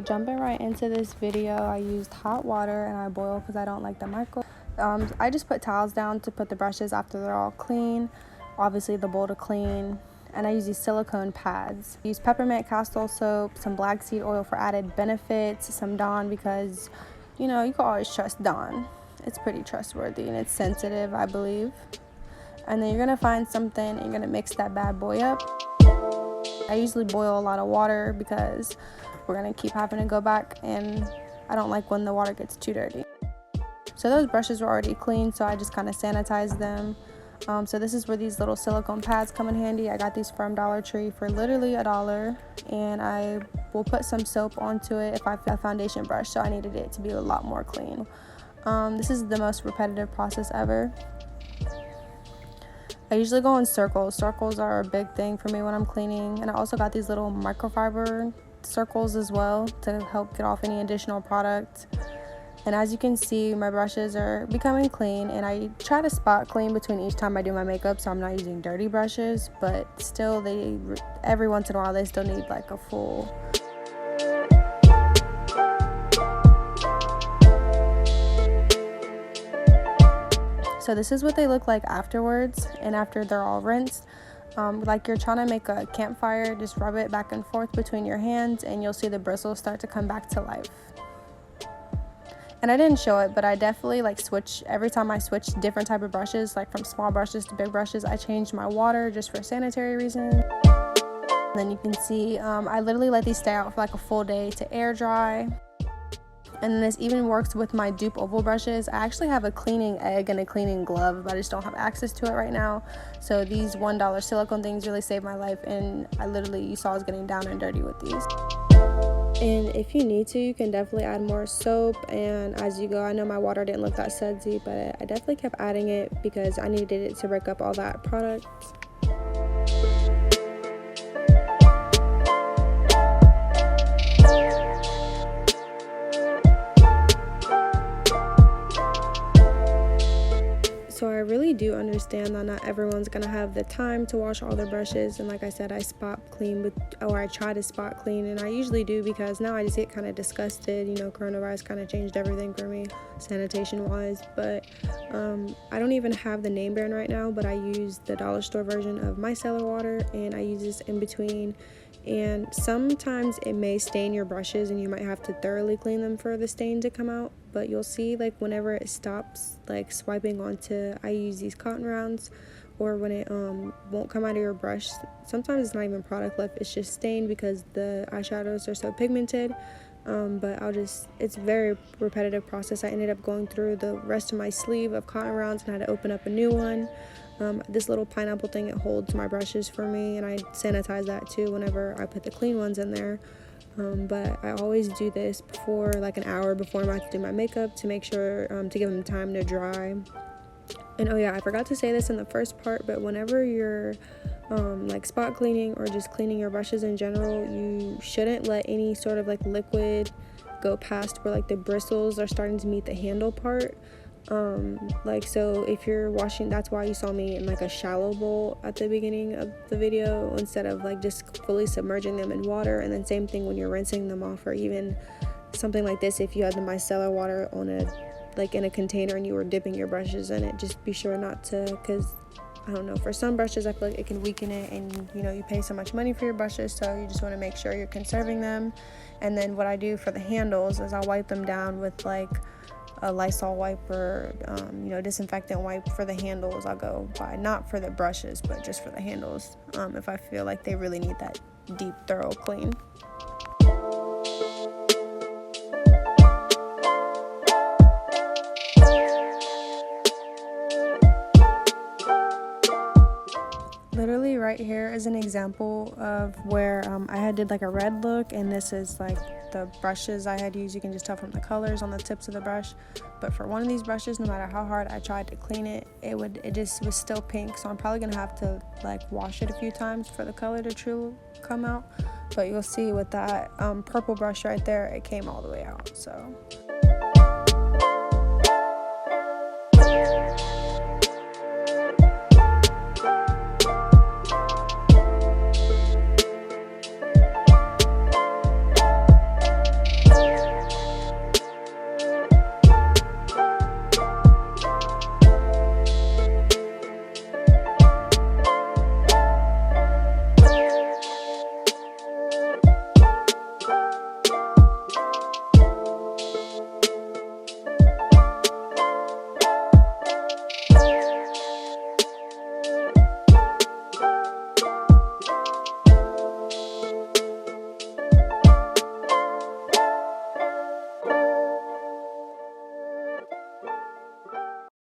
So jumping right into this video, I used hot water and I boiled because I don't like the micro. I just put towels down to put the brushes after they're all clean, obviously the bowl to clean, and I use these silicone pads. I use peppermint castor soap, some black seed oil for added benefits, some Dawn because, you know, you can always trust Dawn. It's pretty trustworthy and it's sensitive, I believe. And then you're gonna find something and you're gonna mix that bad boy up. I usually boil a lot of water because we're gonna keep having to go back, and I don't like when the water gets too dirty. So those brushes were already clean, so I just kind of sanitized them. So this is where these little silicone pads come in handy. I got these from Dollar Tree for literally $1, and I will put some soap onto it if I have a foundation brush, so I needed it to be a lot more clean. This is the most repetitive process ever. I usually go in circles. Circles are a big thing for me when I'm cleaning, and I also got these little microfiber circles as well to help get off any additional product. And as you can see, my brushes are becoming clean, and I try to spot clean between each time I do my makeup, so I'm not using dirty brushes, but still every once in a while they still need like a full. So this is what they look like afterwards, and after they're all rinsed. Like you're trying to make a campfire, just rub it back and forth between your hands and you'll see the bristles start to come back to life. And I didn't show it, but I definitely switch every time I switch different type of brushes, like from small brushes to big brushes. I changed my water just for sanitary reasons. And then you can see I literally let these stay out for like a full day to air dry. And then this even works with my dupe oval brushes. I actually have a cleaning egg and a cleaning glove, but I just don't have access to it right now. So these $1 silicone things really saved my life, and you saw I was getting down and dirty with these. And if you need to, you can definitely add more soap, and as you go, I know my water didn't look that sudsy, but I definitely kept adding it because I needed it to break up all that product. So I really do understand that not everyone's gonna have the time to wash all their brushes, and like I said, I try to spot clean, and I usually do because now I just get kind of disgusted. You know, coronavirus kind of changed everything for me sanitation wise, but I don't even have the name brand right now, but I use the dollar store version of micellar water, and I use this in between. And sometimes it may stain your brushes and you might have to thoroughly clean them for the stain to come out, but you'll see whenever it stops swiping onto, I use these cotton rounds, or when it won't come out of your brush, sometimes it's not even product left, it's just stained because the eyeshadows are so pigmented. But it's a very repetitive process. I ended up going through the rest of my sleeve of cotton rounds and had to open up a new one. This little pineapple thing, it holds my brushes for me, and I sanitize that too whenever I put the clean ones in there. But I always do this before, an hour before I'm about to do my makeup, to make sure to give them time to dry. And oh yeah, I forgot to say this in the first part, but whenever you're spot cleaning or just cleaning your brushes in general, you shouldn't let any sort of liquid go past where the bristles are starting to meet the handle part. So if you're washing, that's why you saw me in a shallow bowl at the beginning of the video instead of just fully submerging them in water. And then same thing when you're rinsing them off, or even something like this, if you had the micellar water on in a container and you were dipping your brushes in it, just be sure not to, because I don't know, for some brushes I feel like it can weaken it, and you pay so much money for your brushes, so you just want to make sure you're conserving them. And then what I do for the handles is I'll wipe them down with a Lysol wipe or disinfectant wipe. For the handles I'll go by, not for the brushes but just for the handles, if I feel like they really need that deep thorough clean. Literally right here is an example of where I had did a red look, and this is the brushes I had used. You can just tell from the colors on the tips of the brush, but for one of these brushes, no matter how hard I tried to clean it, it just was still pink. So I'm probably gonna have to wash it a few times for the color to truly come out. But you'll see with that purple brush right there, it came all the way out. So